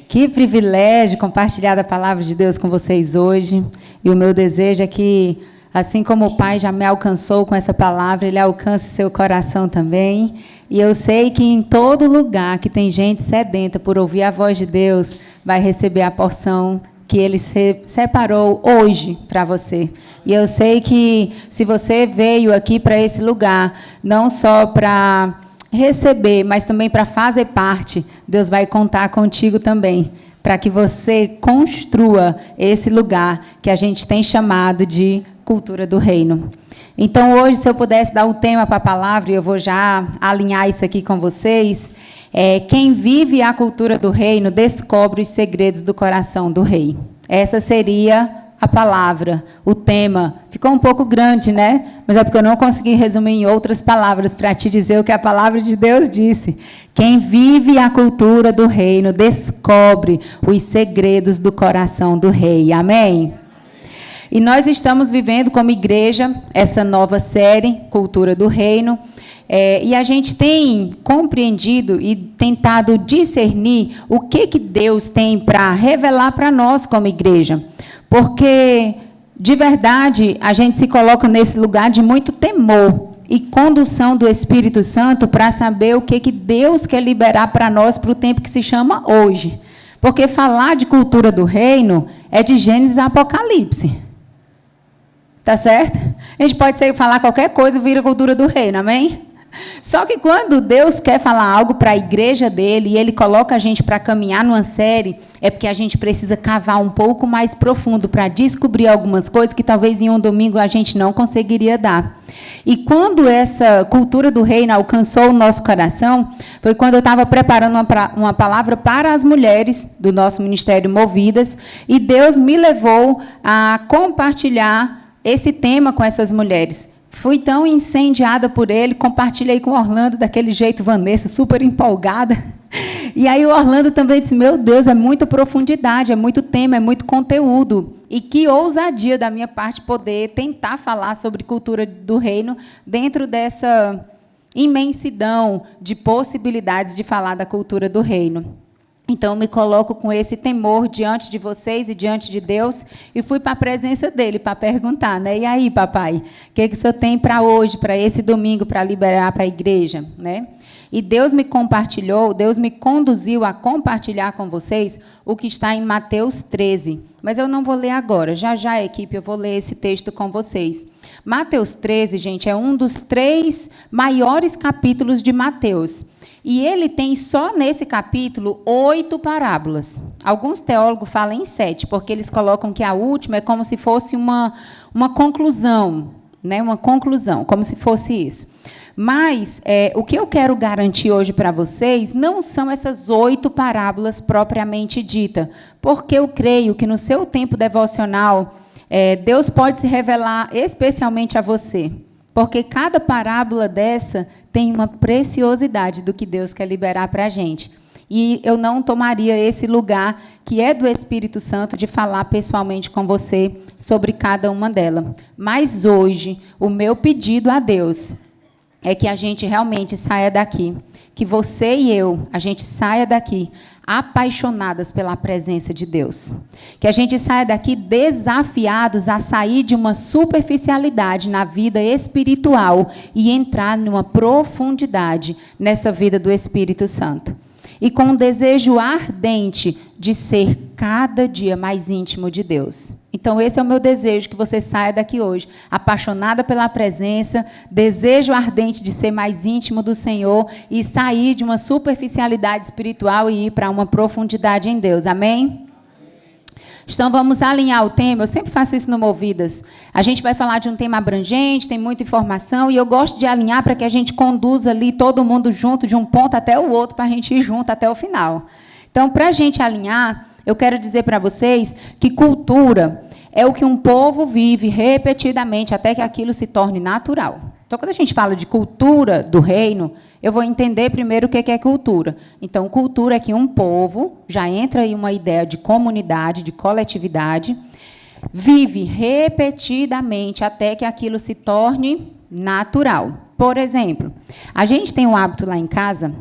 Que privilégio compartilhar a palavra de Deus com vocês hoje. E o meu desejo é que, assim como o Pai já me alcançou com essa palavra, Ele alcance seu coração também. E eu sei que em todo lugar que tem gente sedenta por ouvir a voz de Deus, vai receber a porção que Ele separou hoje para você. E eu sei que se você veio aqui para esse lugar, não só para receber, mas também para fazer parte, Deus vai contar contigo também, para que você construa esse lugar que a gente tem chamado de cultura do reino. Então, hoje, se eu pudesse dar um tema para a palavra, e eu vou já alinhar isso aqui com vocês, quem vive a cultura do reino descobre os segredos do coração do rei. Essa seria a palavra, o tema. Ficou um pouco grande, né? Mas é porque eu não consegui resumir em outras palavras para te dizer o que a palavra de Deus disse. Quem vive a cultura do reino descobre os segredos do coração do rei. Amém? E nós estamos vivendo como igreja essa nova série, Cultura do Reino, e a gente tem compreendido e tentado discernir o que Deus tem para revelar para nós como igreja. Porque, de verdade, a gente se coloca nesse lugar de muito temor e condução do Espírito Santo para saber o que Deus quer liberar para nós para o tempo que se chama hoje. Porque falar de cultura do reino é de Gênesis a Apocalipse. Tá certo? A gente pode falar qualquer coisa, vira cultura do reino, amém? Só que quando Deus quer falar algo para a igreja dele, e Ele coloca a gente para caminhar numa série, é porque a gente precisa cavar um pouco mais profundo para descobrir algumas coisas que talvez em um domingo a gente não conseguiria dar. E quando essa cultura do reino alcançou o nosso coração, foi quando eu estava preparando uma palavra para as mulheres do nosso Ministério Movidas, e Deus me levou a compartilhar esse tema com essas mulheres. Fui tão incendiada por ele, compartilhei com o Orlando daquele jeito, Vanessa, super empolgada. E aí o Orlando também disse, meu Deus, é muita profundidade, é muito tema, é muito conteúdo. E que ousadia da minha parte poder tentar falar sobre cultura do reino dentro dessa imensidão de possibilidades de falar da cultura do reino. Então, me coloco com esse temor diante de vocês e diante de Deus, e fui para a presença dele para perguntar, né? E aí, papai, o que o senhor tem para hoje, para esse domingo, para liberar para a igreja, né? E Deus me compartilhou, Deus me conduziu a compartilhar com vocês o que está em Mateus 13. Mas eu não vou ler agora, já, equipe, eu vou ler esse texto com vocês. Mateus 13, gente, é um dos 3 maiores capítulos de Mateus. E ele tem só nesse capítulo 8 parábolas. Alguns teólogos falam em 7, porque eles colocam que a última é como se fosse uma conclusão, né? Uma conclusão, como se fosse isso. Mas o que eu quero garantir hoje para vocês não são essas 8 parábolas propriamente dita, porque eu creio que no seu tempo devocional, Deus pode se revelar especialmente a você. Porque cada parábola dessa tem uma preciosidade do que Deus quer liberar para a gente. E eu não tomaria esse lugar, que é do Espírito Santo, de falar pessoalmente com você sobre cada uma delas. Mas hoje, o meu pedido a Deus é que a gente realmente saia daqui, que você e eu, a gente saia daqui apaixonadas pela presença de Deus. Que a gente saia daqui desafiados a sair de uma superficialidade na vida espiritual e entrar numa profundidade nessa vida do Espírito Santo. E com um desejo ardente de ser cada dia mais íntimo de Deus. Então, esse é o meu desejo, que você saia daqui hoje, apaixonada pela presença, desejo ardente de ser mais íntimo do Senhor e sair de uma superficialidade espiritual e ir para uma profundidade em Deus. Amém? Então, vamos alinhar o tema. Eu sempre faço isso no Movidas. A gente vai falar de um tema abrangente, tem muita informação, e eu gosto de alinhar para que a gente conduza ali todo mundo junto, de um ponto até o outro, para a gente ir junto até o final. Então, para a gente alinhar, eu quero dizer para vocês que cultura é o que um povo vive repetidamente até que aquilo se torne natural. Então, quando a gente fala de cultura do reino, eu vou entender primeiro o que é cultura. Então, cultura é que um povo, já entra aí uma ideia de comunidade, de coletividade, vive repetidamente até que aquilo se torne natural. Por exemplo, a gente tem um hábito lá em casa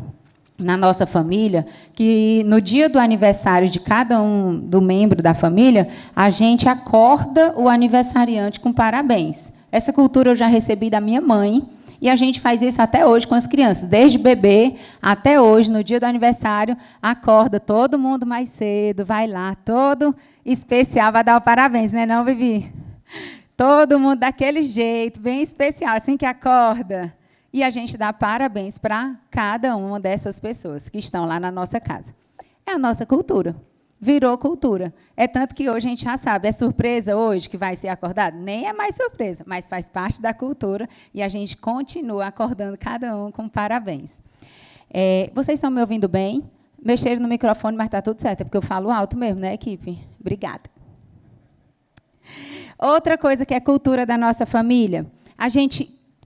na nossa família, que no dia do aniversário de cada um do membro da família, a gente acorda o aniversariante com parabéns. Essa cultura eu já recebi da minha mãe, e a gente faz isso até hoje com as crianças. Desde bebê até hoje, no dia do aniversário, acorda todo mundo mais cedo, vai lá, todo especial, vai dar o parabéns, né, não, Vivi? Todo mundo daquele jeito, bem especial, assim que acorda. E a gente dá parabéns para cada uma dessas pessoas que estão lá na nossa casa. É a nossa cultura. Virou cultura. É tanto que hoje a gente já sabe, é surpresa hoje que vai ser acordado? Nem é mais surpresa, mas faz parte da cultura e a gente continua acordando cada um com parabéns. Vocês estão me ouvindo bem? Mexeram no microfone, mas está tudo certo, é porque eu falo alto mesmo, né, equipe? Obrigada. Outra coisa que é cultura da nossa família,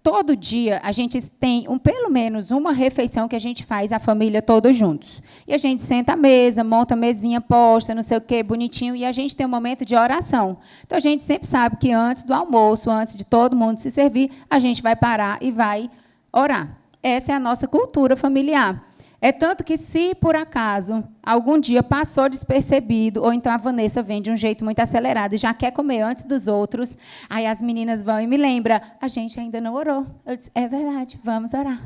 todo dia, a gente tem pelo menos uma refeição que a gente faz a família todos juntos. E a gente senta à mesa, monta a mesinha, posta, não sei o quê, bonitinho, e a gente tem um momento de oração. Então, a gente sempre sabe que antes do almoço, antes de todo mundo se servir, a gente vai parar e vai orar. Essa é a nossa cultura familiar. É tanto que, se por acaso algum dia passou despercebido, ou então a Vanessa vem de um jeito muito acelerado e já quer comer antes dos outros, aí as meninas vão e me lembram, a gente ainda não orou. Eu disse, é verdade, vamos orar.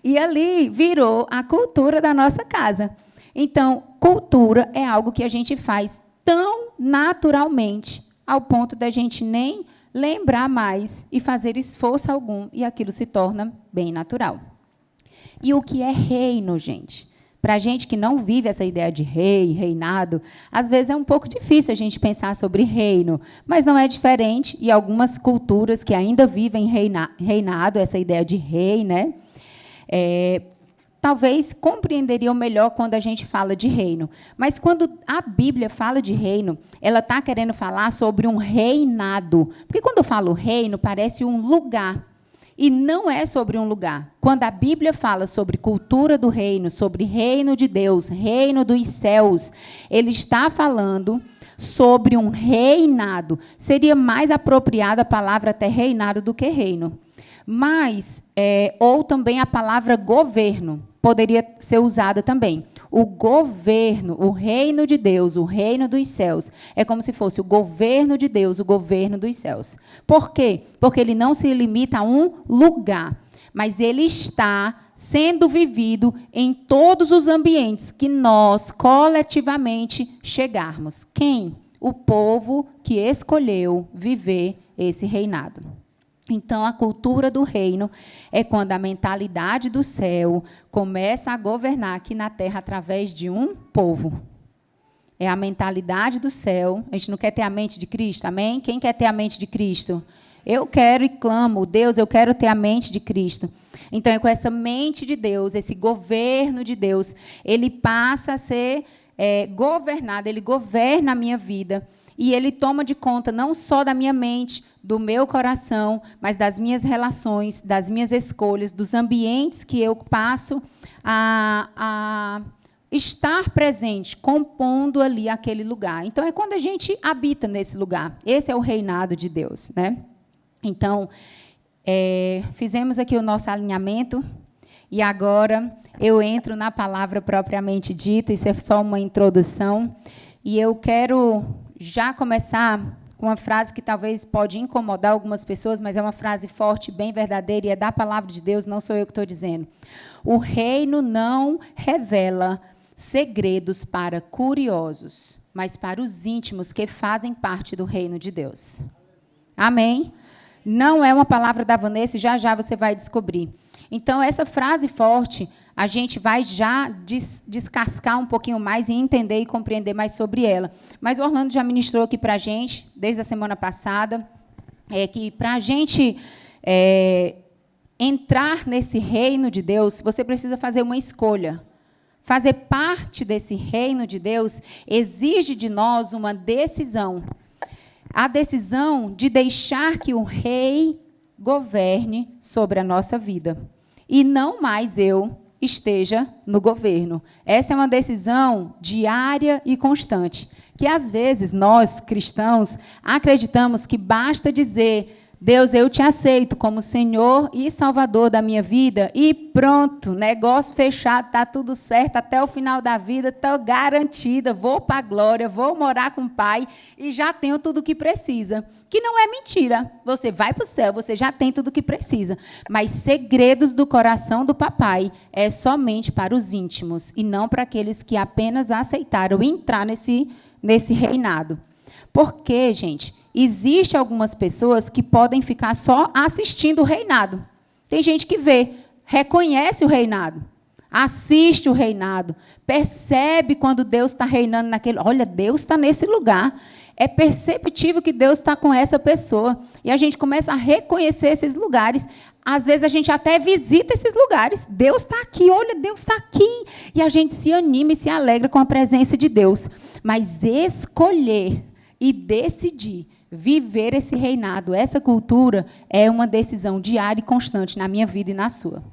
E ali virou a cultura da nossa casa. Então, cultura é algo que a gente faz tão naturalmente, ao ponto da gente nem lembrar mais e fazer esforço algum, e aquilo se torna bem natural. E o que é reino, gente? Para a gente que não vive essa ideia de rei, reinado, às vezes é um pouco difícil a gente pensar sobre reino, mas não é diferente, e algumas culturas que ainda vivem reinado, essa ideia de rei, né? Talvez compreenderiam melhor quando a gente fala de reino. Mas quando a Bíblia fala de reino, ela está querendo falar sobre um reinado. Porque quando eu falo reino, parece um lugar. E não é sobre um lugar. Quando a Bíblia fala sobre cultura do reino, sobre reino de Deus, reino dos céus, ele está falando sobre um reinado. Seria mais apropriada a palavra até reinado do que reino. Mas, ou também a palavra governo, poderia ser usada também. O governo, o reino de Deus, o reino dos céus, é como se fosse o governo de Deus, o governo dos céus. Por quê? Porque ele não se limita a um lugar, mas ele está sendo vivido em todos os ambientes que nós, coletivamente, chegarmos. Quem? O povo que escolheu viver esse reinado. Então, a cultura do reino é quando a mentalidade do céu começa a governar aqui na terra através de um povo. É a mentalidade do céu. A gente não quer ter a mente de Cristo, amém? Quem quer ter a mente de Cristo? Eu quero e clamo, Deus, eu quero ter a mente de Cristo. Então, é com essa mente de Deus, esse governo de Deus, ele passa a ser governado, ele governa a minha vida. E ele toma de conta não só da minha mente, do meu coração, mas das minhas relações, das minhas escolhas, dos ambientes que eu passo a estar presente, compondo ali aquele lugar. Então, é quando a gente habita nesse lugar. Esse é o reinado de Deus, né? Então, fizemos aqui o nosso alinhamento, e agora eu entro na palavra propriamente dita, isso é só uma introdução, e eu quero já começar com uma frase que talvez pode incomodar algumas pessoas, mas é uma frase forte, bem verdadeira, e é da palavra de Deus, não sou eu que estou dizendo. O reino não revela segredos para curiosos, mas para os íntimos que fazem parte do reino de Deus. Amém? Não é uma palavra da Vanessa, já já você vai descobrir. Então, essa frase forte, a gente vai já descascar um pouquinho mais e entender e compreender mais sobre ela. Mas o Orlando já ministrou aqui para a gente, desde a semana passada, que para a gente entrar nesse reino de Deus, você precisa fazer uma escolha. Fazer parte desse reino de Deus exige de nós uma decisão. A decisão de deixar que o rei governe sobre a nossa vida. E não mais eu esteja no governo. Essa é uma decisão diária e constante, que às vezes nós, cristãos, acreditamos que basta dizer, Deus, eu te aceito como Senhor e Salvador da minha vida e pronto, negócio fechado, está tudo certo, até o final da vida, estou garantida, vou para a glória, vou morar com o Pai e já tenho tudo o que precisa. Que não é mentira, você vai para o céu, você já tem tudo o que precisa. Mas segredos do coração do papai é somente para os íntimos e não para aqueles que apenas aceitaram entrar nesse reinado. Porque, gente, existem algumas pessoas que podem ficar só assistindo o reinado. Tem gente que vê, reconhece o reinado, assiste o reinado, percebe quando Deus está reinando naquele... Olha, Deus está nesse lugar. É perceptível que Deus está com essa pessoa. E a gente começa a reconhecer esses lugares. Às vezes a gente até visita esses lugares. Deus está aqui, olha, Deus está aqui. E a gente se anima e se alegra com a presença de Deus. Mas escolher e decidir viver esse reinado, essa cultura, é uma decisão diária e constante na minha vida e na sua.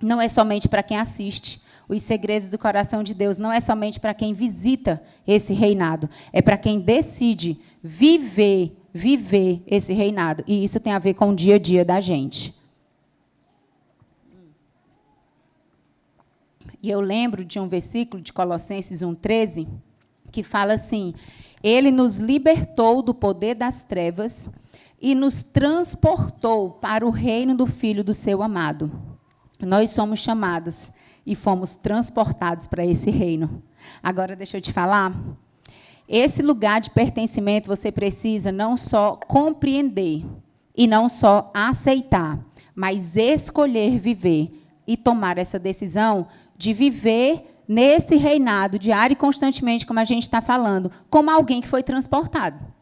Não é somente para quem assiste. Os segredos do coração de Deus não é somente para quem visita esse reinado. É para quem decide viver esse reinado. E isso tem a ver com o dia a dia da gente. E eu lembro de um versículo de Colossenses 1,13, que fala assim: Ele nos libertou do poder das trevas e nos transportou para o reino do Filho do seu amado. Nós somos chamados e fomos transportados para esse reino. Agora, deixa eu te falar. Esse lugar de pertencimento você precisa não só compreender e não só aceitar, mas escolher viver e tomar essa decisão de viver nesse reinado diário e constantemente, como a gente está falando, como alguém que foi transportado.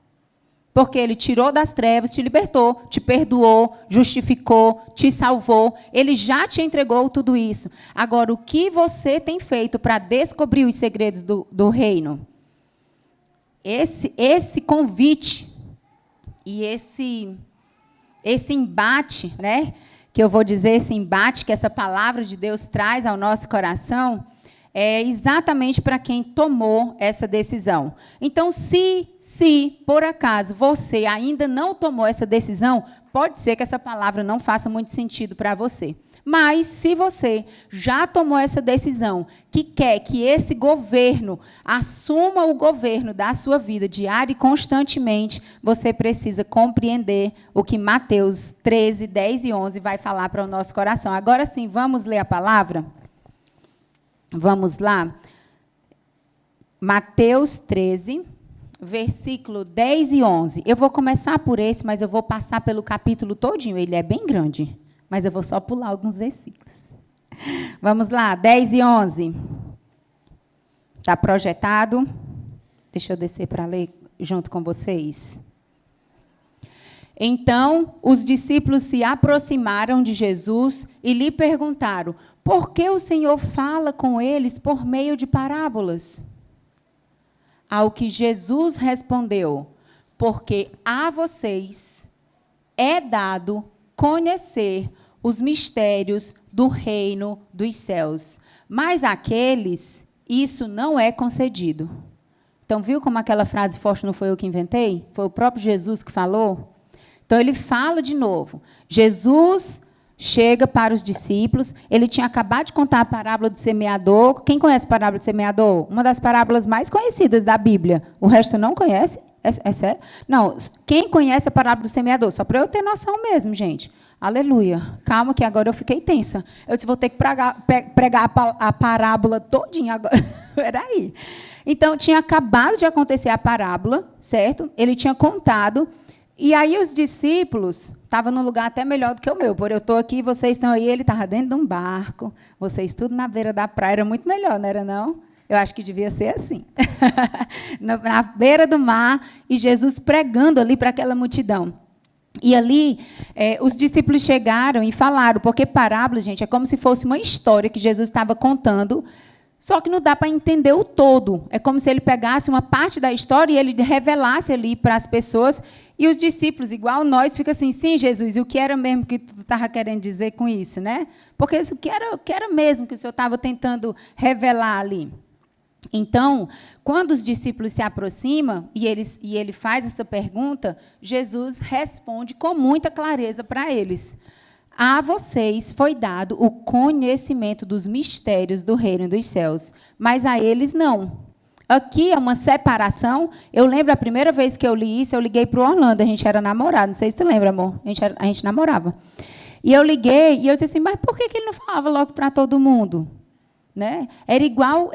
Porque ele tirou das trevas, te libertou, te perdoou, justificou, te salvou. Ele já te entregou tudo isso. Agora, o que você tem feito para descobrir os segredos do reino? Esse convite e esse embate, né, que eu vou dizer, esse embate que essa palavra de Deus traz ao nosso coração, é exatamente para quem tomou essa decisão. Então, se por acaso você ainda não tomou essa decisão, pode ser que essa palavra não faça muito sentido para você. Mas, se você já tomou essa decisão, que quer que esse governo assuma o governo da sua vida diária e constantemente, você precisa compreender o que Mateus 13, 10 e 11 vai falar para o nosso coração. Agora sim, vamos ler a palavra? Vamos lá. Mateus 13, versículo 10 e 11. Eu vou começar por esse, mas eu vou passar pelo capítulo todinho. Ele é bem grande, mas eu vou só pular alguns versículos. Vamos lá, 10 e 11. Está projetado? Deixa eu descer para ler junto com vocês. Então, os discípulos se aproximaram de Jesus e lhe perguntaram: por que o Senhor fala com eles por meio de parábolas? Ao que Jesus respondeu: porque a vocês é dado conhecer os mistérios do reino dos céus, mas àqueles isso não é concedido. Então, viu como aquela frase forte não foi eu que inventei? Foi o próprio Jesus que falou? Então, ele fala de novo. Jesus chega para os discípulos, ele tinha acabado de contar a parábola do semeador. Quem conhece a parábola do semeador? Uma das parábolas mais conhecidas da Bíblia. O resto não conhece? É sério? Não, quem conhece a parábola do semeador? Só para eu ter noção mesmo, gente. Aleluia. Calma que agora eu fiquei tensa. Eu disse, vou ter que pregar a parábola todinha agora. Peraí. Então, tinha acabado de acontecer a parábola, certo? Ele tinha contado. E aí os discípulos estavam num lugar até melhor do que o meu. Por eu estou aqui, vocês estão aí, ele estava dentro de um barco, vocês tudo na beira da praia, era muito melhor, não era não? Eu acho que devia ser assim. Na beira do mar, e Jesus pregando ali para aquela multidão. E ali, os discípulos chegaram e falaram, porque parábola, gente, é como se fosse uma história que Jesus estava contando, só que não dá para entender o todo. É como se ele pegasse uma parte da história e ele revelasse ali para as pessoas. E os discípulos, igual nós, ficam assim, sim, Jesus, e o que era mesmo que tu estava querendo dizer com isso, né? Porque isso, o que era mesmo que o Senhor estava tentando revelar ali? Então, quando os discípulos se aproximam e ele faz essa pergunta, Jesus responde com muita clareza para eles. A vocês foi dado o conhecimento dos mistérios do reino dos céus, mas a eles não. Aqui é uma separação. Eu lembro a primeira vez que eu li isso, eu liguei para o Orlando, a gente era namorado, não sei se tu lembra, amor, a gente namorava. E eu liguei e eu disse assim, mas por que ele não falava logo para todo mundo? Né? Era igual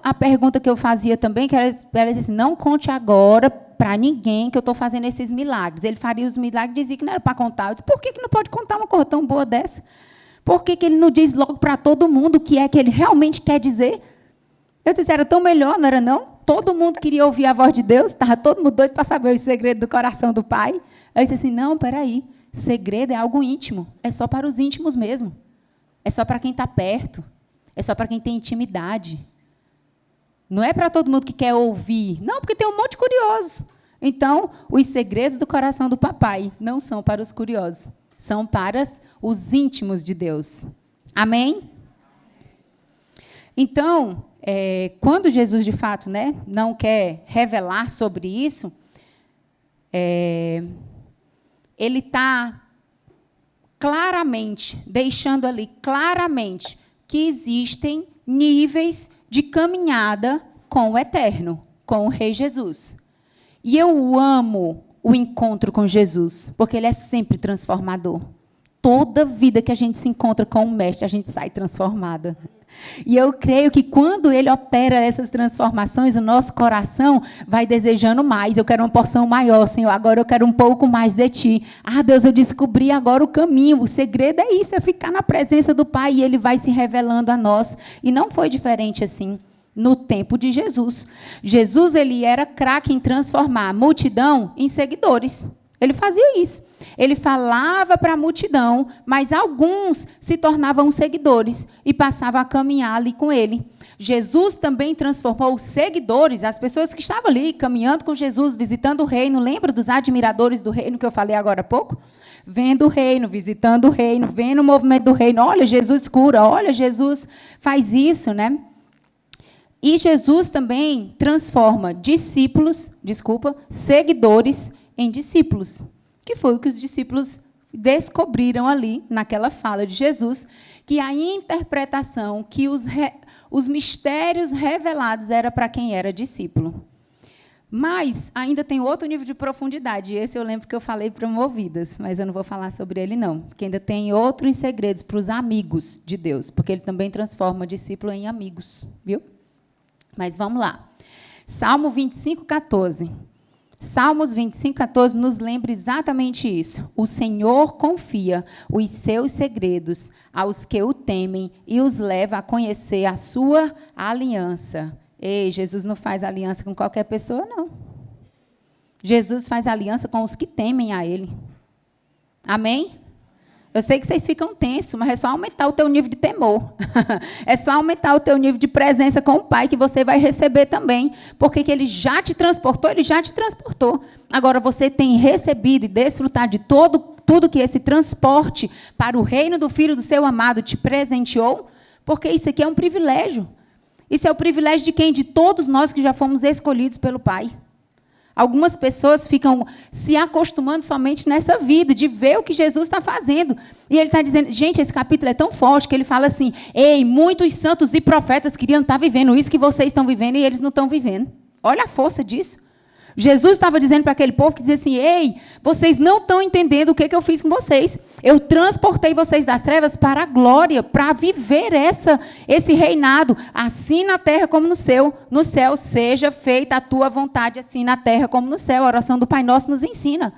a pergunta que eu fazia também, que era assim, não conte agora para ninguém que eu estou fazendo esses milagres. Ele faria os milagres e dizia que não era para contar. Eu disse, por que não pode contar uma coisa tão boa dessa? Por que ele não diz logo para todo mundo o que é que ele realmente quer dizer? Eu disse, era tão melhor, não era não? Todo mundo queria ouvir a voz de Deus, estava todo mundo doido para saber o segredo do coração do Pai. Eu disse assim, não, peraí, segredo é algo íntimo, é só para os íntimos mesmo. É só para quem está perto. É só para quem tem intimidade. Não é para todo mundo que quer ouvir. Não, porque tem um monte de curioso. Então, os segredos do coração do papai não são para os curiosos. São para os íntimos de Deus. Amém? Então, quando Jesus, de fato, né, não quer revelar sobre isso, ele está claramente, deixando ali claramente, que existem níveis de caminhada com o eterno, com o Rei Jesus. E eu amo o encontro com Jesus, porque ele é sempre transformador. Toda vida que a gente se encontra com o Mestre, a gente sai transformada. E eu creio que quando ele opera essas transformações, o nosso coração vai desejando mais. Eu quero uma porção maior, Senhor. Agora eu quero um pouco mais de Ti. Ah, Deus, eu descobri agora o caminho. O segredo é isso, é ficar na presença do Pai e Ele vai se revelando a nós. E não foi diferente assim no tempo de Jesus. Jesus, ele era craque em transformar a multidão em seguidores. Ele fazia isso. Ele falava para a multidão, mas alguns se tornavam seguidores e passavam a caminhar ali com ele. Jesus também transformou os seguidores, as pessoas que estavam ali caminhando com Jesus, visitando o reino. Lembra dos admiradores do reino que eu falei agora há pouco? Vendo o reino, visitando o reino, vendo o movimento do reino. Olha, Jesus cura, olha, Jesus faz isso, né? E Jesus também transforma seguidores em discípulos, que foi o que os discípulos descobriram ali, naquela fala de Jesus, que a interpretação, que os mistérios revelados era para quem era discípulo. Mas ainda tem outro nível de profundidade, esse eu lembro que eu falei promovidas, mas eu não vou falar sobre ele não, porque ainda tem outros segredos para os amigos de Deus, porque ele também transforma discípulo em amigos, viu? Mas vamos lá. Salmo 25, 14. Salmos 25, 14 nos lembra exatamente isso. O Senhor confia os seus segredos aos que o temem e os leva a conhecer a sua aliança. Ei, Jesus não faz aliança com qualquer pessoa, não. Jesus faz aliança com os que temem a Ele. Amém? Eu sei que vocês ficam tensos, mas é só aumentar o teu nível de temor. É só aumentar o teu nível de presença com o Pai, que você vai receber também. Porque que Ele já te transportou, Ele já te transportou. Agora, você tem recebido e desfrutado de tudo que esse transporte para o reino do Filho do seu amado te presenteou, porque isso aqui é um privilégio. Isso é o privilégio de quem? De todos nós que já fomos escolhidos pelo Pai. Algumas pessoas ficam se acostumando somente nessa vida, de ver o que Jesus está fazendo. E ele está dizendo, gente, esse capítulo é tão forte que ele fala assim, ei, muitos santos e profetas queriam estar vivendo isso que vocês estão vivendo e eles não estão vivendo. Olha a força disso. Jesus estava dizendo para aquele povo que dizia assim, ei, vocês não estão entendendo o que eu fiz com vocês. Eu transportei vocês das trevas para a glória, para viver esse reinado, assim na terra como no céu. No céu, seja feita a tua vontade, assim na terra como no céu. A oração do Pai Nosso nos ensina.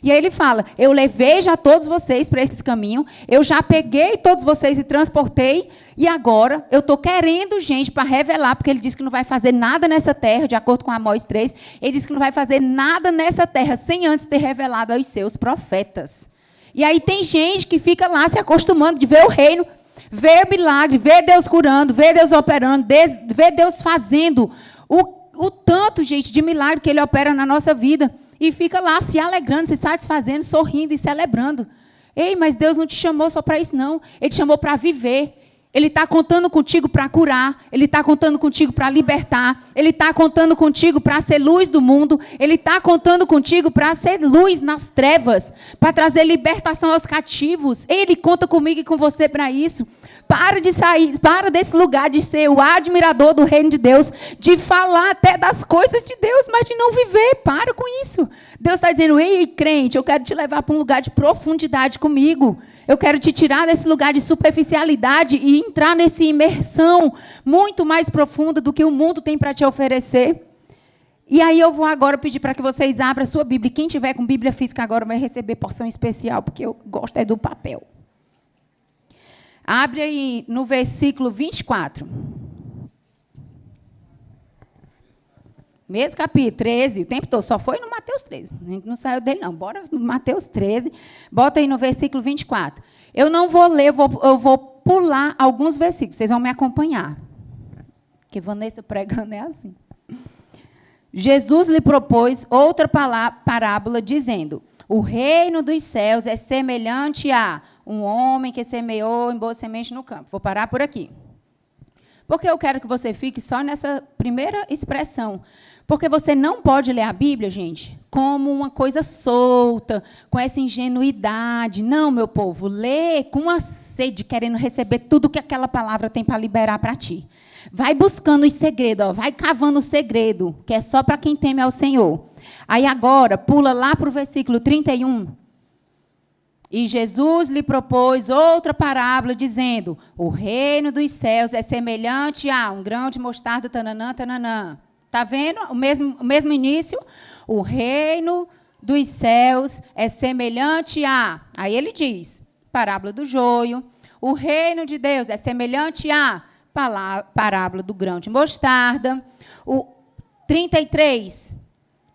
E aí ele fala, eu levei já todos vocês para esse caminho, eu já peguei todos vocês e transportei, e agora eu estou querendo gente para revelar, porque ele disse que não vai fazer nada nessa terra, de acordo com Amós 3, ele disse que não vai fazer nada nessa terra sem antes ter revelado aos seus profetas. E aí tem gente que fica lá se acostumando de ver o reino, ver milagre, ver Deus curando, ver Deus operando, ver Deus fazendo o tanto, gente, de milagre que Ele opera na nossa vida. E fica lá se alegrando, se satisfazendo, sorrindo e celebrando. Ei, mas Deus não te chamou só para isso, não. Ele te chamou para viver. Ele está contando contigo para curar, Ele está contando contigo para libertar, Ele está contando contigo para ser luz do mundo, Ele está contando contigo para ser luz nas trevas, para trazer libertação aos cativos. Ele conta comigo e com você para isso. Para desse lugar de ser o admirador do reino de Deus, de falar até das coisas de Deus, mas de não viver. Para com isso. Deus está dizendo: ei, crente, eu quero te levar para um lugar de profundidade comigo. Eu quero te tirar desse lugar de superficialidade e entrar nessa imersão muito mais profunda do que o mundo tem para te oferecer. E aí eu vou agora pedir para que vocês abram a sua Bíblia. Quem tiver com Bíblia física agora vai receber porção especial, porque eu gosto é do papel. Abre aí no versículo 24. Mesmo capítulo 13, o tempo todo, só foi no Mateus 13. A gente não saiu dele, não. Bora no Mateus 13. Bota aí no versículo 24. Eu não vou ler, eu vou pular alguns versículos. Vocês vão me acompanhar. Porque Vanessa pregando é assim. Jesus lhe propôs outra parábola, dizendo: o reino dos céus é semelhante a um homem que semeou em boa semente no campo. Vou parar por aqui. Porque eu quero que você fique só nessa primeira expressão. Porque você não pode ler a Bíblia, gente, como uma coisa solta, com essa ingenuidade. Não, meu povo, lê com uma sede, querendo receber tudo que aquela palavra tem para liberar para ti. Vai buscando os segredos, ó, vai cavando o segredo, que é só para quem teme ao Senhor. Aí agora, pula lá para o versículo 31. E Jesus lhe propôs outra parábola, dizendo: o reino dos céus é semelhante a um grão de mostarda, tananã, tananã. Está vendo o mesmo início? O reino dos céus é semelhante a... Aí ele diz, parábola do joio. O reino de Deus é semelhante a parábola do grão de mostarda. O 33,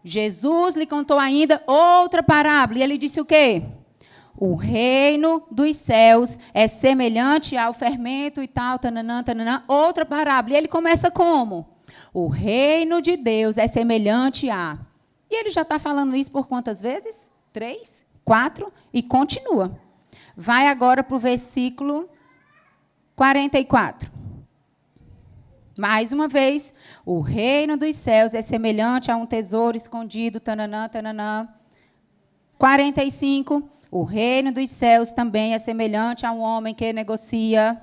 Jesus lhe contou ainda outra parábola. E ele disse o quê? O reino dos céus é semelhante ao fermento e tal, tananã, tananã. Outra parábola. E ele começa como? O reino de Deus é semelhante a... E ele já está falando isso por quantas vezes? 3, 4, e continua. Vai agora para o versículo 44. Mais uma vez, o reino dos céus é semelhante a um tesouro escondido, tananã, tananã. 45, o reino dos céus também é semelhante a um homem que negocia.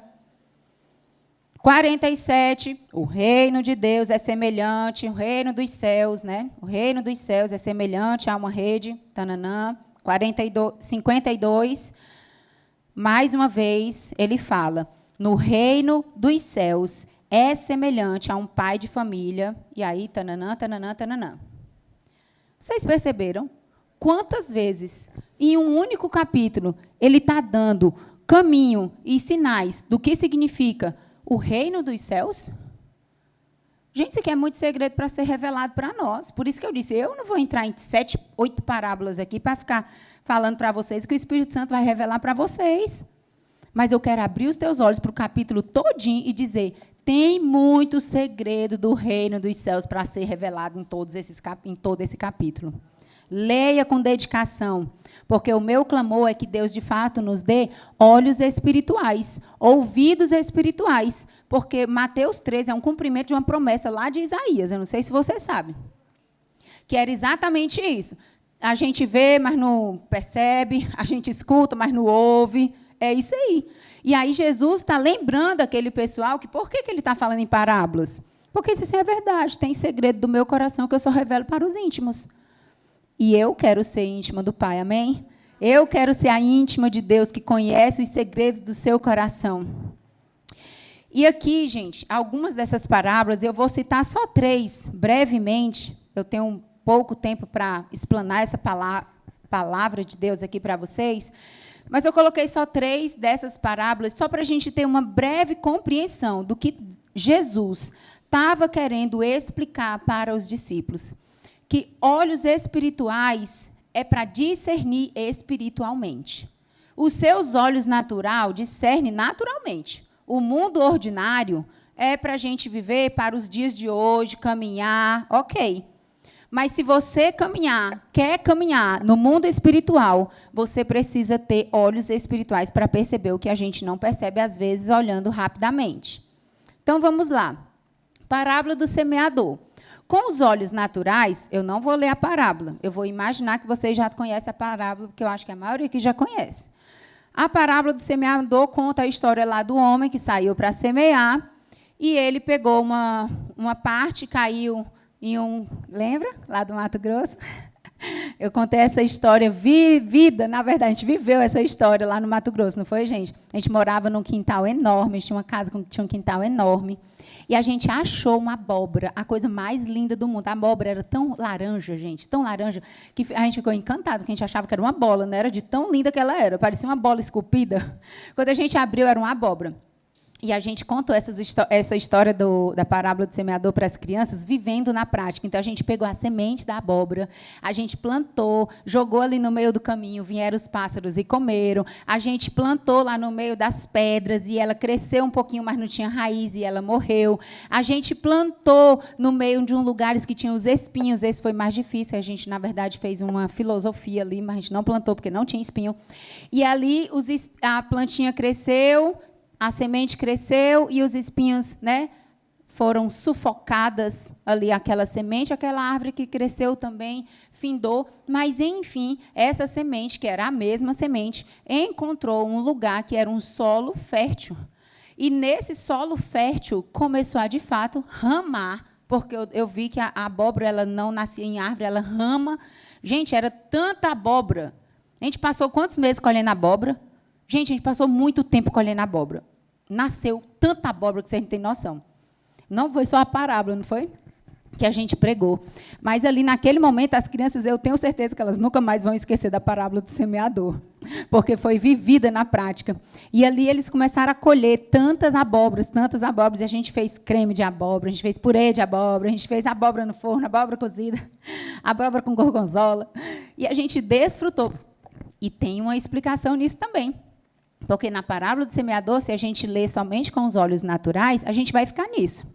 47, o reino de Deus é semelhante, o reino dos céus, né? O reino dos céus é semelhante a uma rede, tananã. 52, mais uma vez, ele fala, no reino dos céus é semelhante a um pai de família, e aí, tananã, tananã, tananã. Vocês perceberam? Quantas vezes, em um único capítulo, ele está dando caminho e sinais do que significa o reino dos céus? Gente, isso aqui é muito segredo para ser revelado para nós. Por isso que eu disse, eu não vou entrar em 7, 8 parábolas aqui para ficar falando para vocês o que o Espírito Santo vai revelar para vocês. Mas eu quero abrir os teus olhos para o capítulo todinho e dizer, tem muito segredo do reino dos céus para ser revelado em todo esse capítulo. Leia com dedicação. Porque o meu clamor é que Deus, de fato, nos dê olhos espirituais, ouvidos espirituais. Porque Mateus 13 é um cumprimento de uma promessa lá de Isaías. Eu não sei se você sabe. Que era exatamente isso. A gente vê, mas não percebe. A gente escuta, mas não ouve. É isso aí. E aí Jesus está lembrando aquele pessoal que por que ele está falando em parábolas? Porque isso é verdade. Tem segredo do meu coração que eu só revelo para os íntimos. E eu quero ser íntima do Pai, amém? Eu quero ser a íntima de Deus, que conhece os segredos do seu coração. E aqui, gente, algumas dessas parábolas, eu vou citar só 3, brevemente. Eu tenho pouco tempo para explanar essa palavra de Deus aqui para vocês. Mas eu coloquei só 3 dessas parábolas, só para a gente ter uma breve compreensão do que Jesus estava querendo explicar para os discípulos. Que olhos espirituais é para discernir espiritualmente. Os seus olhos natural discernem naturalmente. O mundo ordinário é para a gente viver para os dias de hoje, caminhar, ok. Mas se você quer caminhar no mundo espiritual, você precisa ter olhos espirituais para perceber o que a gente não percebe, às vezes, olhando rapidamente. Então, vamos lá. Parábola do semeador. Com os olhos naturais, eu não vou ler a parábola. Eu vou imaginar que vocês já conhecem a parábola, porque eu acho que a maioria aqui já conhece. A parábola do semeador conta a história lá do homem que saiu para semear, e ele pegou uma parte, caiu em lembra? Lá do Mato Grosso? Eu contei essa história na verdade, a gente viveu essa história lá no Mato Grosso, não foi, gente? A gente morava num quintal enorme, a gente tinha uma casa que tinha um quintal enorme, e a gente achou uma abóbora, a coisa mais linda do mundo. A abóbora era tão laranja, gente, tão laranja, que a gente ficou encantado, porque a gente achava que era uma bola, não era de tão linda que ela era, parecia uma bola esculpida. Quando a gente abriu, era uma abóbora. E a gente contou essa história da parábola do semeador para as crianças, vivendo na prática. Então, a gente pegou a semente da abóbora, a gente plantou, jogou ali no meio do caminho, vieram os pássaros e comeram. A gente plantou lá no meio das pedras, e ela cresceu um pouquinho, mas não tinha raiz, e ela morreu. A gente plantou no meio de lugares que tinham os espinhos. Esse foi mais difícil. A gente, na verdade, fez uma filosofia ali, mas a gente não plantou, porque não tinha espinho. E ali a plantinha cresceu, a semente cresceu e os espinhos, né, foram sufocadas ali, aquela semente, aquela árvore que cresceu também findou, mas, enfim, essa semente, que era a mesma semente, encontrou um lugar que era um solo fértil. E, nesse solo fértil, começou a, de fato, ramar, porque eu vi que a abóbora ela não nascia em árvore, ela rama. Gente, era tanta abóbora. A gente passou quantos meses colhendo abóbora? Gente, a gente passou muito tempo colhendo abóbora. Nasceu tanta abóbora que vocês não têm noção. Não foi só a parábola, não foi? Que a gente pregou. Mas ali, naquele momento, as crianças, eu tenho certeza que elas nunca mais vão esquecer da parábola do semeador, porque foi vivida na prática. E ali eles começaram a colher tantas abóboras, e a gente fez creme de abóbora, a gente fez purê de abóbora, a gente fez abóbora no forno, abóbora cozida, abóbora com gorgonzola, e a gente desfrutou. E tem uma explicação nisso também. Porque na parábola do semeador, se a gente lê somente com os olhos naturais, a gente vai ficar nisso.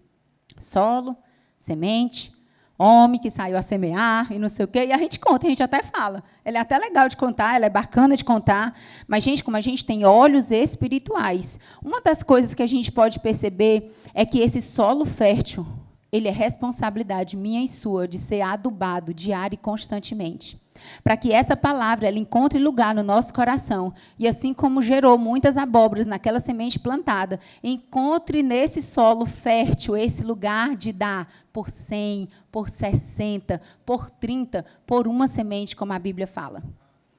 Solo, semente, homem que saiu a semear e não sei o quê. E a gente conta, a gente até fala. Ela é até legal de contar, ela é bacana de contar. Mas, gente, como a gente tem olhos espirituais, uma das coisas que a gente pode perceber é que esse solo fértil, ele é responsabilidade minha e sua de ser adubado diário e constantemente, para que essa palavra ela encontre lugar no nosso coração, e assim como gerou muitas abóboras naquela semente plantada, encontre nesse solo fértil esse lugar de dar por 100, por 60, por 30, por uma semente, como a Bíblia fala.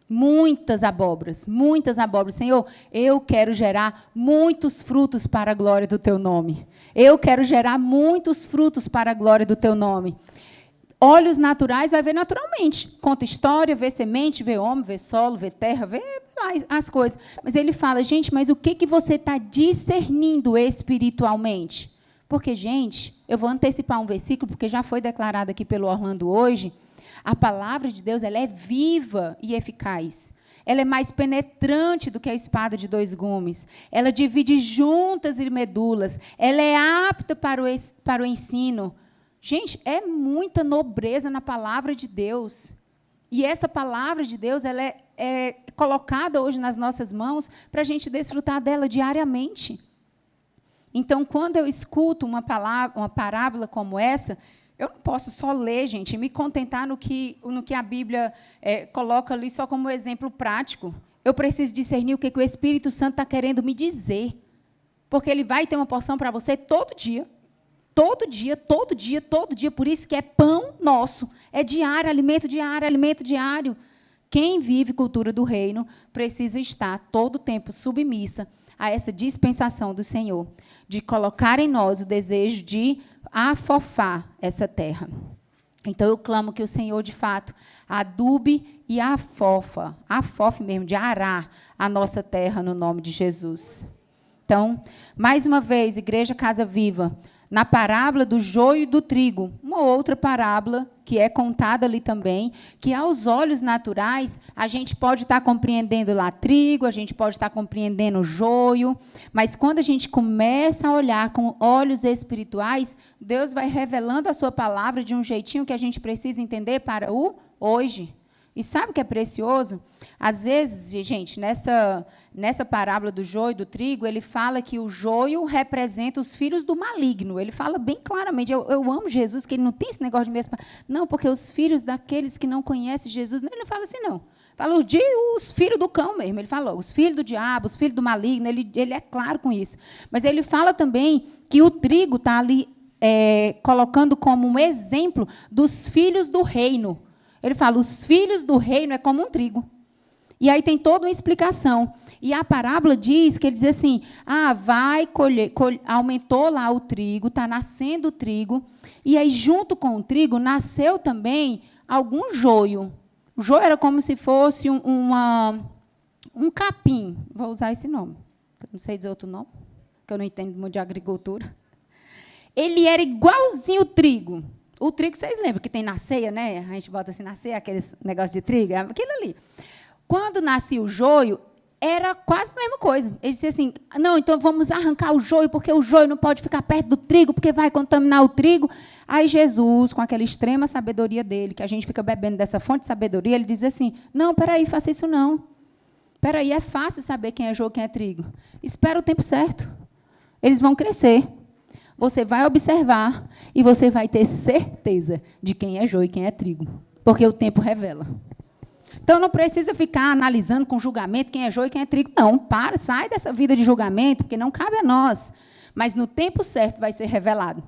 Muitas abóboras, muitas abóboras. Senhor, eu quero gerar muitos frutos para a glória do Teu nome. Eu quero gerar muitos frutos para a glória do Teu nome. Olhos naturais vai ver naturalmente. Conta história, vê semente, vê homem, vê solo, vê terra, vê as coisas. Mas ele fala, gente, mas o que você está discernindo espiritualmente? Porque, gente, eu vou antecipar um versículo, porque já foi declarado aqui pelo Orlando hoje. A palavra de Deus ela é viva e eficaz. Ela é mais penetrante do que a espada de 2 gumes. Ela divide juntas e medulas. Ela é apta para o ensino. Gente, é muita nobreza na palavra de Deus. E essa palavra de Deus ela é colocada hoje nas nossas mãos para a gente desfrutar dela diariamente. Então, quando eu escuto uma parábola como essa, eu não posso só ler, gente, e me contentar no que a Bíblia coloca ali só como exemplo prático. Eu preciso discernir o que o Espírito Santo está querendo me dizer. Porque ele vai ter uma porção para você todo dia. Todo dia, todo dia, todo dia. Por isso que é pão nosso. É diário, alimento diário, alimento diário. Quem vive cultura do reino precisa estar todo o tempo submissa a essa dispensação do Senhor, de colocar em nós o desejo de afofar essa terra. Então, eu clamo que o Senhor, de fato, adube e afofe mesmo, de arar a nossa terra no nome de Jesus. Então, mais uma vez, Igreja Casa Viva, na parábola do joio e do trigo, uma outra parábola que é contada ali também, que aos olhos naturais a gente pode estar compreendendo lá trigo, a gente pode estar compreendendo joio, mas quando a gente começa a olhar com olhos espirituais, Deus vai revelando a sua palavra de um jeitinho que a gente precisa entender para o hoje. E sabe o que é precioso? Às vezes, gente, nessa parábola do joio e do trigo, ele fala que o joio representa os filhos do maligno. Ele fala bem claramente. Eu amo Jesus, que ele não tem esse negócio de mesmo. Não, porque os filhos daqueles que não conhecem Jesus, ele não fala assim, não. Fala os filhos do cão mesmo. Ele falou, os filhos do diabo, os filhos do maligno. Ele é claro com isso. Mas ele fala também que o trigo está ali colocando como um exemplo dos filhos do reino. Ele fala, os filhos do reino é como um trigo. E aí tem toda uma explicação. E a parábola diz que ele diz assim, vai colher, aumentou lá o trigo, está nascendo o trigo, e aí junto com o trigo nasceu também algum joio. O joio era como se fosse um capim, vou usar esse nome, não sei dizer outro nome, porque eu não entendo muito de agricultura. Ele era igualzinho o trigo. O trigo, vocês lembram que tem na ceia, né? A gente bota assim na ceia, aqueles negócios de trigo, aquilo ali. Quando nascia o joio, era quase a mesma coisa. Ele disse assim, não, então vamos arrancar o joio, porque o joio não pode ficar perto do trigo, porque vai contaminar o trigo. Aí Jesus, com aquela extrema sabedoria dele, que a gente fica bebendo dessa fonte de sabedoria, ele diz assim, não, peraí, faça isso não. Peraí, é fácil saber quem é joio e quem é trigo. Espera o tempo certo. Eles vão crescer. Você vai observar e você vai ter certeza de quem é joio e quem é trigo, porque o tempo revela. Então, não precisa ficar analisando com julgamento quem é joio e quem é trigo. Não, sai dessa vida de julgamento, porque não cabe a nós. Mas, no tempo certo, vai ser revelado.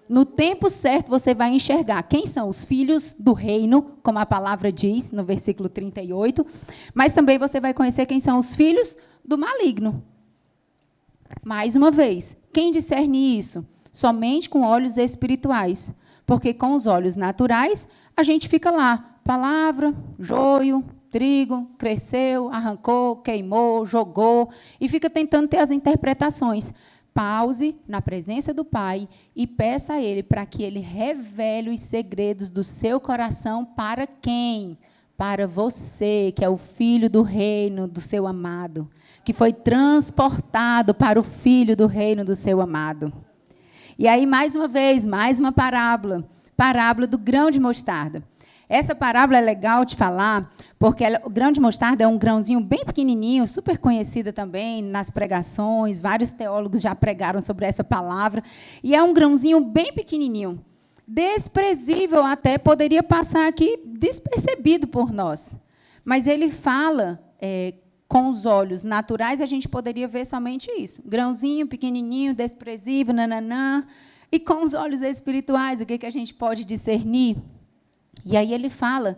No tempo certo, você vai enxergar quem são os filhos do reino, como a palavra diz, no versículo 38, mas também você vai conhecer quem são os filhos do maligno. Mais uma vez, quem discerne isso? Somente com olhos espirituais, porque com os olhos naturais, a gente fica lá, palavra, joio, trigo, cresceu, arrancou, queimou, jogou, e fica tentando ter as interpretações. Pause na presença do Pai e peça a Ele para que Ele revele os segredos do seu coração para quem? Para você, que é o filho do reino do seu amado, que foi transportado para o filho do reino do seu amado. E aí, mais uma vez, mais uma parábola do grão de mostarda. Essa parábola é legal de falar, porque o grão de mostarda é um grãozinho bem pequenininho, super conhecida também nas pregações, vários teólogos já pregaram sobre essa palavra, e é um grãozinho bem pequenininho, desprezível até, poderia passar aqui despercebido por nós. Mas ele fala, com os olhos naturais, a gente poderia ver somente isso, grãozinho, pequenininho, desprezível, nananã, e com os olhos espirituais, o que a gente pode discernir? E aí ele fala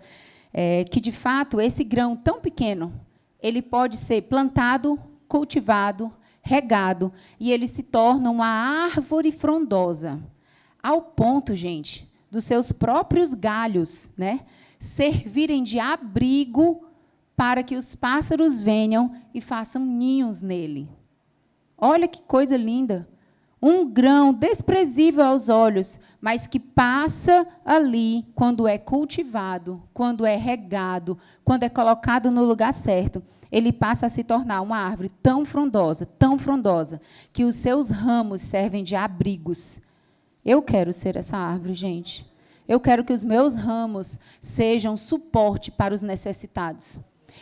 que, de fato, esse grão tão pequeno, ele pode ser plantado, cultivado, regado, e ele se torna uma árvore frondosa, ao ponto, gente, dos seus próprios galhos, né, servirem de abrigo para que os pássaros venham e façam ninhos nele. Olha que coisa linda! Um grão desprezível aos olhos, mas que passa ali quando é cultivado, quando é regado, quando é colocado no lugar certo. Ele passa a se tornar uma árvore tão frondosa, que os seus ramos servem de abrigos. Eu quero ser essa árvore, gente. Eu quero que os meus ramos sejam suporte para os necessitados.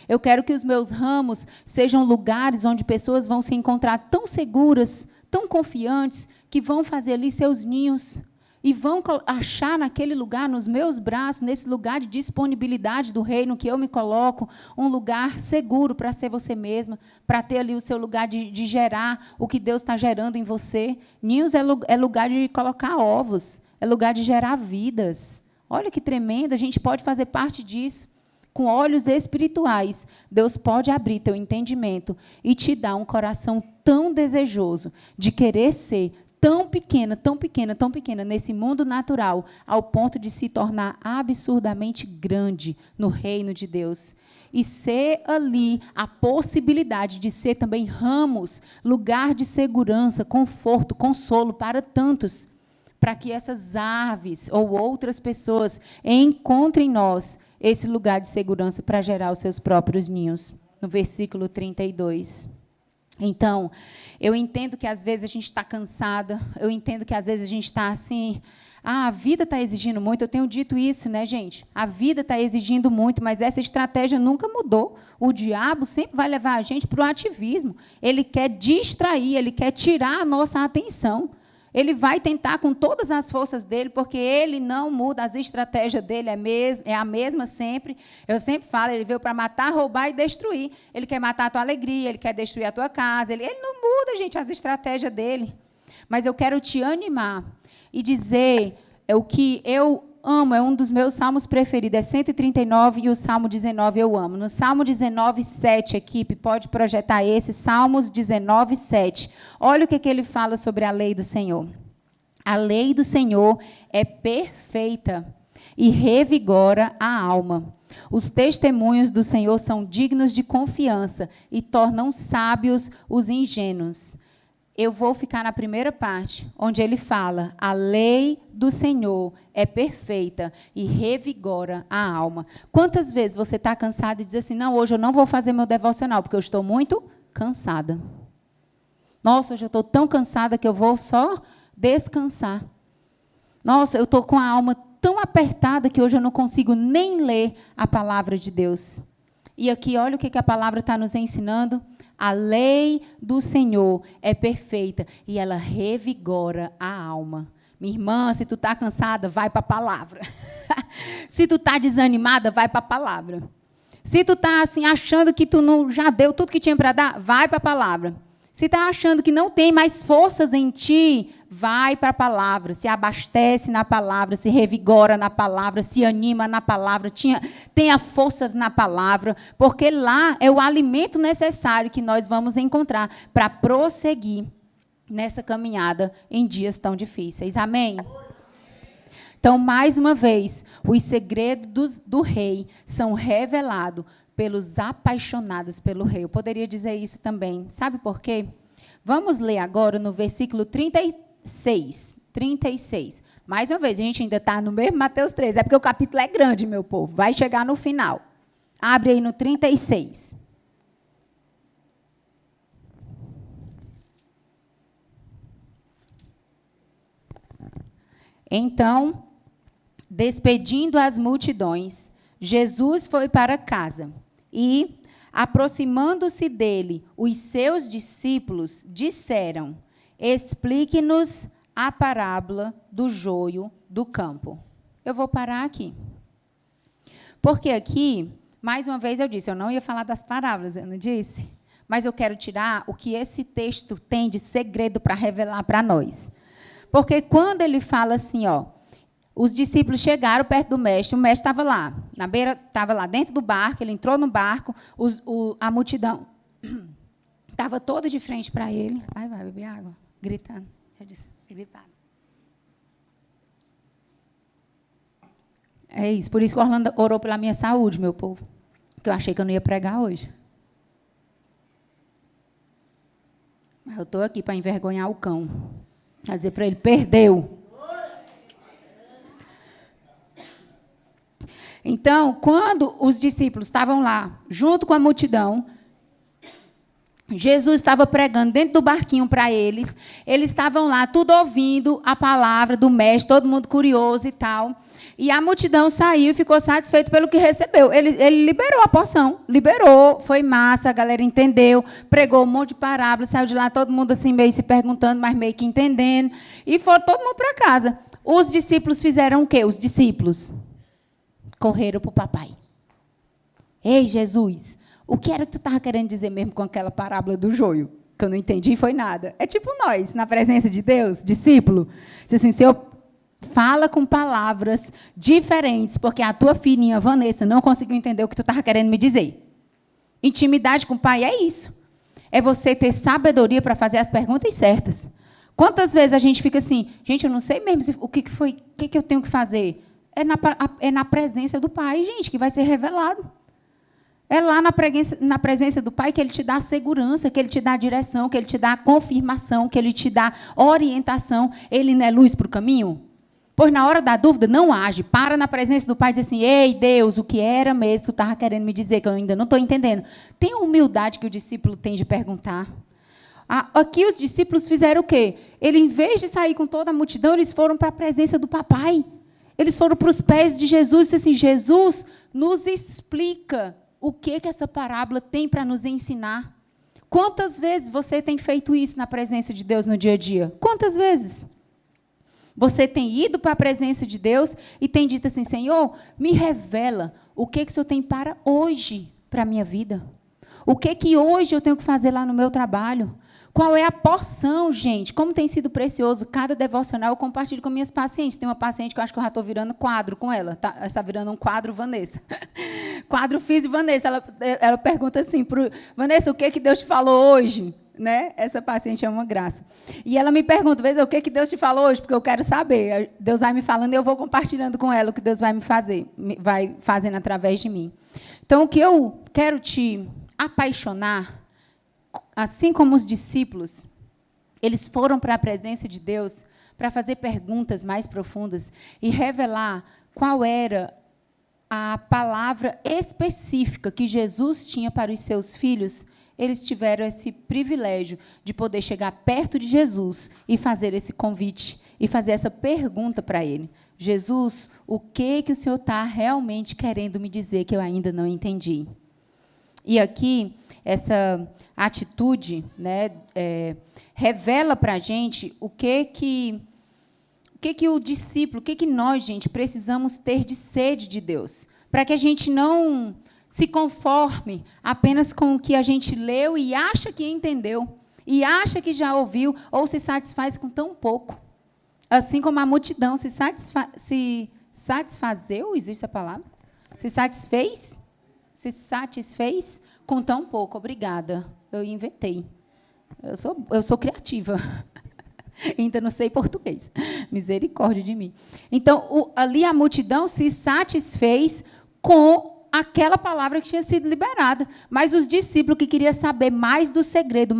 Eu quero que os meus ramos sejam lugares onde pessoas vão se encontrar tão seguras, tão confiantes, que vão fazer ali seus ninhos e vão achar naquele lugar, nos meus braços, nesse lugar de disponibilidade do reino que eu me coloco, um lugar seguro para ser você mesma, para ter ali o seu lugar de gerar o que Deus está gerando em você. Ninhos é lugar de colocar ovos, é lugar de gerar vidas. Olha que tremendo, a gente pode fazer parte disso. Com olhos espirituais, Deus pode abrir teu entendimento e te dar um coração tão desejoso de querer ser tão pequena nesse mundo natural, ao ponto de se tornar absurdamente grande no reino de Deus. E ser ali a possibilidade de ser também ramos, lugar de segurança, conforto, consolo para tantos. para que essas aves ou outras pessoas encontrem em nós esse lugar de segurança para gerar os seus próprios ninhos. No versículo 32. Então, eu entendo que às vezes a gente está cansada, eu entendo que às vezes a gente está assim, a vida está exigindo muito, eu tenho dito isso, né, gente? A vida está exigindo muito, mas essa estratégia nunca mudou. O diabo sempre vai levar a gente para o ativismo. Ele quer distrair, ele quer tirar a nossa atenção. Ele vai tentar com todas as forças dele, porque ele não muda, as estratégias dele é a mesma sempre. Eu sempre falo, ele veio para matar, roubar e destruir. Ele quer matar a tua alegria, ele quer destruir a tua casa. Ele não muda, gente, as estratégias dele. Mas eu quero te animar e dizer o que eu amo, é um dos meus salmos preferidos, é 139 e o Salmo 19 eu amo. No Salmo 19, 7, equipe, pode projetar esse, Salmos 19, 7. Olha o que ele fala sobre a lei do Senhor. A lei do Senhor é perfeita e revigora a alma. Os testemunhos do Senhor são dignos de confiança e tornam sábios os ingênuos. Eu vou ficar na primeira parte, onde ele fala, a lei do Senhor é perfeita e revigora a alma. Quantas vezes você está cansado e diz assim, não, hoje eu não vou fazer meu devocional, porque eu estou muito cansada. Nossa, hoje eu estou tão cansada que eu vou só descansar. Nossa, eu estou com a alma tão apertada que hoje eu não consigo nem ler a palavra de Deus. E aqui, olha o que a palavra está nos ensinando. A lei do Senhor é perfeita e ela revigora a alma. Minha irmã, se tu está cansada, vai para a palavra. Se tu está desanimada, vai para a palavra. Se tu está assim, achando que tu não já deu tudo que tinha para dar, vai para a palavra. Se está achando que não tem mais forças em ti, vai para a palavra, se abastece na palavra, se revigora na palavra, se anima na palavra, tenha forças na palavra, porque lá é o alimento necessário que nós vamos encontrar para prosseguir nessa caminhada em dias tão difíceis. Amém? Então, mais uma vez, os segredos do rei são revelados pelos apaixonados pelo rei. Eu poderia dizer isso também. Sabe por quê? Vamos ler agora no versículo 36. Mais uma vez, a gente ainda está no mesmo Mateus 3. É porque o capítulo é grande, meu povo. Vai chegar no final. Abre aí no 36. Então, despedindo as multidões, Jesus foi para casa e, aproximando-se dele, os seus discípulos disseram, explique-nos a parábola do joio do campo. Eu vou parar aqui. Porque aqui, mais uma vez eu disse, eu não ia falar das parábolas, eu não disse? Mas eu quero tirar o que esse texto tem de segredo para revelar para nós. Porque quando ele fala assim, ó, os discípulos chegaram perto do mestre, o mestre estava lá, na beira, estava lá dentro do barco, ele entrou no barco, a multidão estava toda de frente para ele. Vai beber água, gritando. Eu disse, gripado. É isso, por isso que o Orlando orou pela minha saúde, meu povo, que eu achei que eu não ia pregar hoje. Mas eu estou aqui para envergonhar o cão, para dizer para ele, perdeu. Então, quando os discípulos estavam lá, junto com a multidão, Jesus estava pregando dentro do barquinho para eles, eles estavam lá, tudo ouvindo a palavra do mestre, todo mundo curioso e tal, e a multidão saiu e ficou satisfeito pelo que recebeu. Ele liberou a porção, liberou, foi massa, a galera entendeu, pregou um monte de parábolas, saiu de lá todo mundo assim meio se perguntando, mas meio que entendendo, e foram todo mundo para casa. Os discípulos fizeram o quê? Os discípulos correram para o papai. Ei, Jesus, o que era que tu estava querendo dizer mesmo com aquela parábola do joio? Que eu não entendi, foi nada. É tipo nós, na presença de Deus, discípulo. Diz assim, Senhor, fala com palavras diferentes, porque a tua filhinha, Vanessa, não conseguiu entender o que tu estava querendo me dizer. Intimidade com o pai é isso. É você ter sabedoria para fazer as perguntas certas. Quantas vezes a gente fica assim, gente, eu não sei mesmo o que foi, o que eu tenho que fazer. É na presença do Pai, gente, que vai ser revelado. É lá na presença do Pai que Ele te dá segurança, que Ele te dá direção, que Ele te dá confirmação, que Ele te dá orientação. Ele não é luz para o caminho? Pois na hora da dúvida, não age. Para na presença do Pai e diz assim, ei, Deus, o que era mesmo que tu estava querendo me dizer, que eu ainda não estou entendendo. Tem a humildade que o discípulo tem de perguntar. Aqui os discípulos fizeram o quê? Ele, em vez de sair com toda a multidão, eles foram para a presença do papai. Eles foram para os pés de Jesus e disseram assim, Jesus, nos explica o que essa parábola tem para nos ensinar. Quantas vezes você tem feito isso na presença de Deus no dia a dia? Quantas vezes? Você tem ido para a presença de Deus e tem dito assim, Senhor, me revela o que o Senhor tem para hoje, para a minha vida. O que hoje eu tenho que fazer lá no meu trabalho? Qual é a porção, gente? Como tem sido precioso cada devocional, eu compartilho com minhas pacientes. Tem uma paciente que eu acho que eu já estou virando quadro com ela. Está virando um quadro Vanessa. Quadro Físico Vanessa. Ela pergunta assim, Vanessa, o que Deus te falou hoje? Né? Essa paciente é uma graça. E ela me pergunta, o que Deus te falou hoje? Porque eu quero saber. Deus vai me falando e eu vou compartilhando com ela o que Deus vai vai fazendo através de mim. Então, o que eu quero te apaixonar, assim como os discípulos, eles foram para a presença de Deus para fazer perguntas mais profundas e revelar qual era a palavra específica que Jesus tinha para os seus filhos. Eles tiveram esse privilégio de poder chegar perto de Jesus e fazer esse convite e fazer essa pergunta para ele. Jesus, o que o Senhor está realmente querendo me dizer que eu ainda não entendi? E aqui, essa atitude, né, revela para a gente o que o discípulo, o que nós, gente, precisamos ter de sede de Deus, para que a gente não se conforme apenas com o que a gente leu e acha que entendeu, e acha que já ouviu, ou se satisfaz com tão pouco. Assim como a multidão se satisfazeu, existe a palavra? Se satisfez com tão pouco. Obrigada. Eu inventei. Eu sou criativa. Ainda não sei português. Misericórdia de mim. Então, ali a multidão se satisfez com aquela palavra que tinha sido liberada. Mas os discípulos que queriam saber mais do segredo,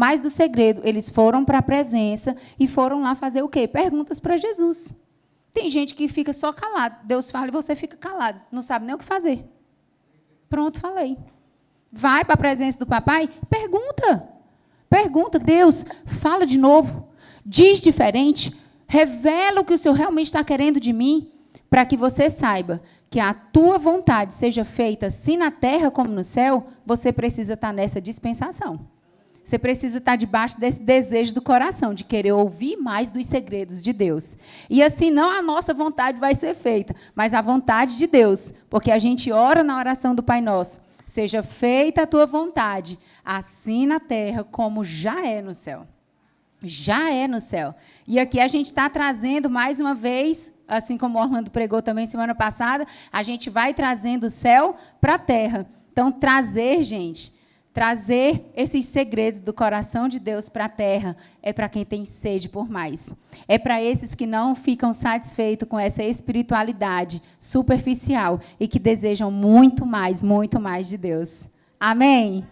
eles foram para a presença e foram lá fazer o quê? Perguntas para Jesus. Tem gente que fica só calado. Deus fala e você fica calado. Não sabe nem o que fazer. Pronto, falei. Vai para a presença do papai, pergunta. Pergunta, Deus, fala de novo. Diz diferente. Revela o que o Senhor realmente está querendo de mim, para que você saiba que a tua vontade seja feita assim na terra como no céu. Você precisa estar nessa dispensação. Você precisa estar debaixo desse desejo do coração, de querer ouvir mais dos segredos de Deus. E assim, não a nossa vontade vai ser feita, mas a vontade de Deus. Porque a gente ora na oração do Pai Nosso. Seja feita a tua vontade, assim na terra como já é no céu. Já é no céu. E aqui a gente está trazendo, mais uma vez, assim como o Orlando pregou também semana passada, a gente vai trazendo o céu para a terra. Então, trazer esses segredos do coração de Deus para a terra é para quem tem sede por mais. É para esses que não ficam satisfeitos com essa espiritualidade superficial e que desejam muito mais de Deus. Amém?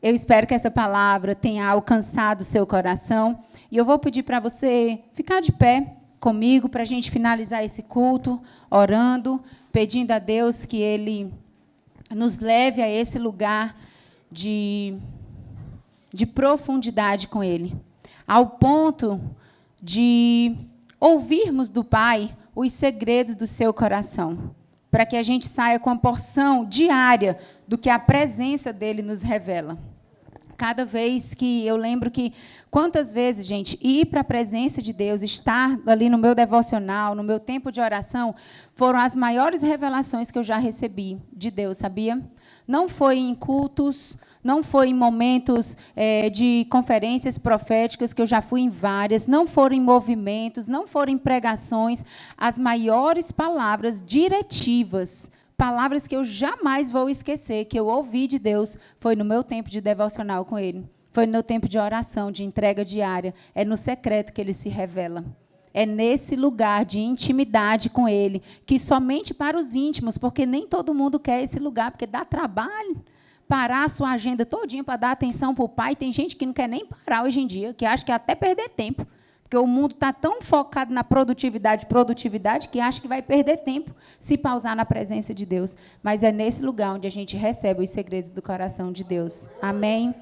Eu espero que essa palavra tenha alcançado o seu coração. E eu vou pedir para você ficar de pé comigo para a gente finalizar esse culto, orando, pedindo a Deus que Ele nos leve a esse lugar de profundidade com Ele, ao ponto de ouvirmos do Pai os segredos do seu coração, para que a gente saia com a porção diária do que a presença dEle nos revela. Cada vez que eu lembro que, quantas vezes, gente, ir para a presença de Deus, estar ali no meu devocional, no meu tempo de oração, foram as maiores revelações que eu já recebi de Deus, sabia? Não foi em cultos, não foi em momentos de conferências proféticas, que eu já fui em várias, não foram em movimentos, não foram em pregações. As maiores palavras diretivas, palavras que eu jamais vou esquecer, que eu ouvi de Deus, foi no meu tempo de devocional com Ele. Foi no meu tempo de oração, de entrega diária. É no secreto que Ele se revela. É nesse lugar de intimidade com Ele, que somente para os íntimos, porque nem todo mundo quer esse lugar, porque dá trabalho parar a sua agenda todinha para dar atenção para o Pai. Tem gente que não quer nem parar hoje em dia, que acha que é até perder tempo, porque o mundo está tão focado na produtividade, que acha que vai perder tempo se pausar na presença de Deus. Mas é nesse lugar onde a gente recebe os segredos do coração de Deus. Amém?